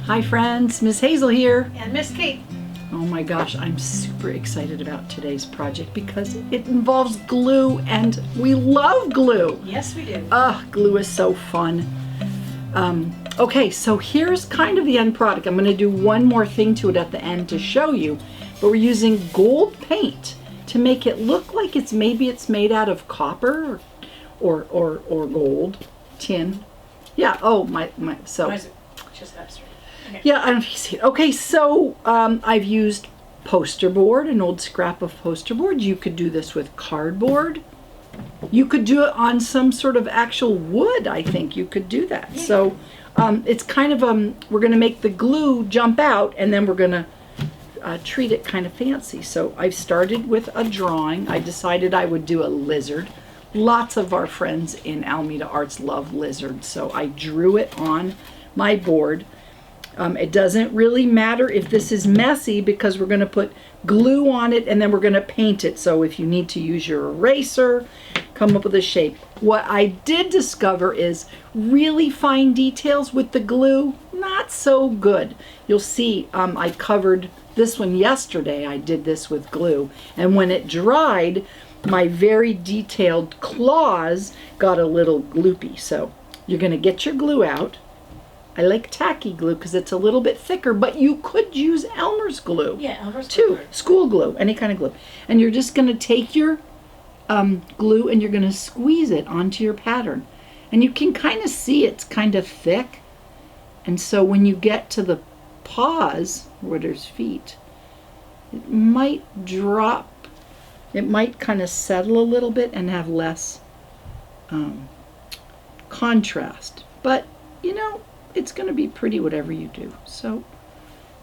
Hi friends, Miss Hazel here. And Miss Kate. Oh my gosh, I'm super excited about today's project because it involves glue and we love glue. Yes, we do. Glue is so fun. Okay, so here's kind of the end product. I'm going to do one more thing to it at the end to show you, but we're using gold paint to make it look like it's made out of copper or gold, tin. Yeah, so. Why is it just that straight? Okay. Yeah, I don't know if you see it. Okay, so I've used poster board, an old scrap of poster board. You could do this with cardboard. You could do it on some sort of actual wood, I think you could do that. Yeah. So it's kind of, we're going to make the glue jump out and then we're going to treat it kind of fancy. So I've started with a drawing. I decided I would do a lizard. Lots of our friends in Alameda Arts love lizards, so I drew it on my board. It doesn't really matter if this is messy because we're going to put glue on it and then we're going to paint it. So if you need to use your eraser, come up with a shape. What I did discover is really fine details with the glue, not so good. You'll see I covered this one yesterday. I did this with glue, and when it dried, my very detailed claws got a little gloopy. So you're going to get your glue out. I like tacky glue because it's a little bit thicker, but you could use Elmer's glue. Yeah, Elmer's too. glue. School glue, any kind of glue. And you're just going to take your glue and you're going to squeeze it onto your pattern. And you can kind of see it's kind of thick. And so when you get to the paws, where there's feet, it might drop. It might kind of settle a little bit and have less contrast. But, you know, it's going to be pretty whatever you do. So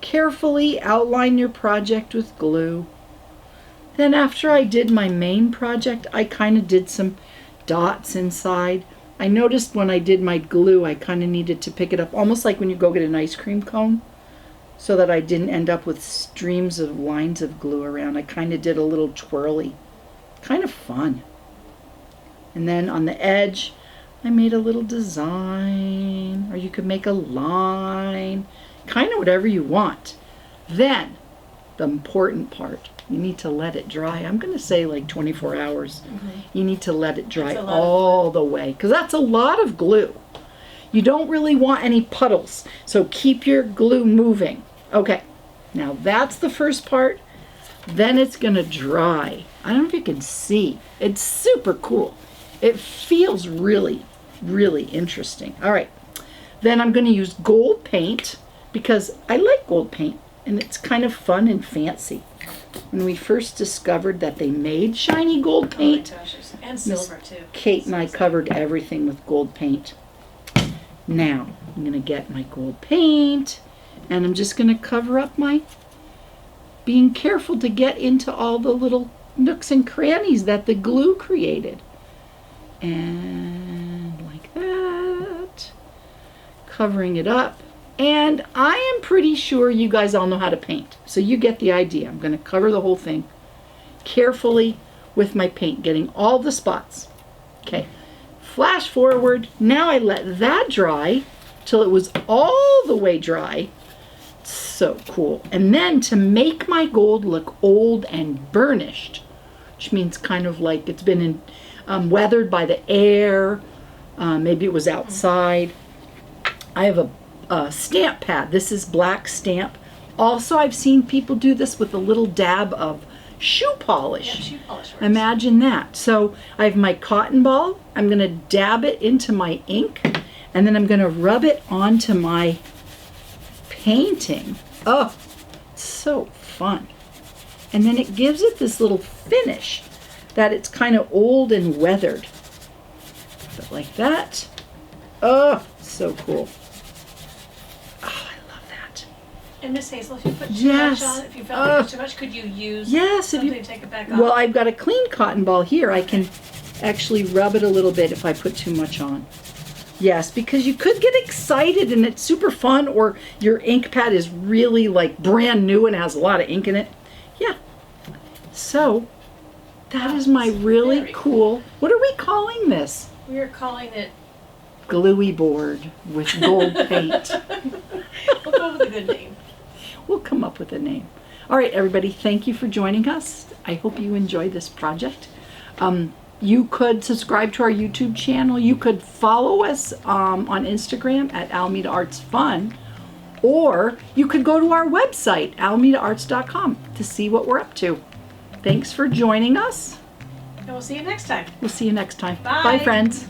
carefully outline your project with glue. Then after I did my main project, I kind of did some dots inside. I noticed when I did my glue, I kind of needed to pick it up, almost like when you go get an ice cream cone, so that I didn't end up with streams of lines of glue around. I kind of did a little twirly. Kind of fun. And then on the edge, I made a little design, or you could make a line, kind of whatever you want. Then, the important part, you need to let it dry. I'm going to say like 24 hours. Mm-hmm. You need to let it dry all the way, because that's a lot of glue. You don't really want any puddles, so keep your glue moving. Okay, now that's the first part. Then it's going to dry. I don't know if you can see. It's super cool. It feels really, really interesting. All right, then I'm going to use gold paint because I like gold paint and it's kind of fun and fancy. When we first discovered that they made shiny gold paint, oh my gosh, and silver too. Kate and I covered everything with gold paint. Now I'm going to get my gold paint and I'm just going to cover up my, being careful to get into all the little nooks and crannies that the glue created. And like that, covering it up. And I am pretty sure you guys all know how to paint, so you get the idea. I'm going to cover the whole thing carefully with my paint, getting all the spots. Okay, flash forward. Now I let that dry till it was all the way dry. So cool. And then to make my gold look old and burnished, which means kind of like it's been weathered by the air, maybe it was outside, I have a stamp pad. This is black stamp. Also, I've seen people do this with a little dab of shoe polish. Yeah, shoe polish works. Imagine that. So I have my cotton ball. I'm going to dab it into my ink, and then I'm going to rub it onto my painting. Oh, so fun. And then it gives it this little finish that it's kind of old and weathered. But like that. Oh, so cool. Oh, I love that. And Miss Hazel, if you put too much on, if you felt like it was too much, could you use something to take it back off? Well, I've got a clean cotton ball here. I can actually rub it a little bit if I put too much on. Yes, because you could get excited and it's super fun, or your ink pad is really like brand new and has a lot of ink in it. Yeah. So that is my really cool, what are we calling this? We are calling it Gluey board with gold paint. We'll go with good name. We'll come up with a name. All right, everybody, thank you for joining us. I hope you enjoyed this project. You could subscribe to our YouTube channel. You could follow us on Instagram at Alameda Arts Fun, or you could go to our website, alamedaarts.com, to see what we're up to. Thanks for joining us. And we'll see you next time. We'll see you next time. Bye. Bye, friends.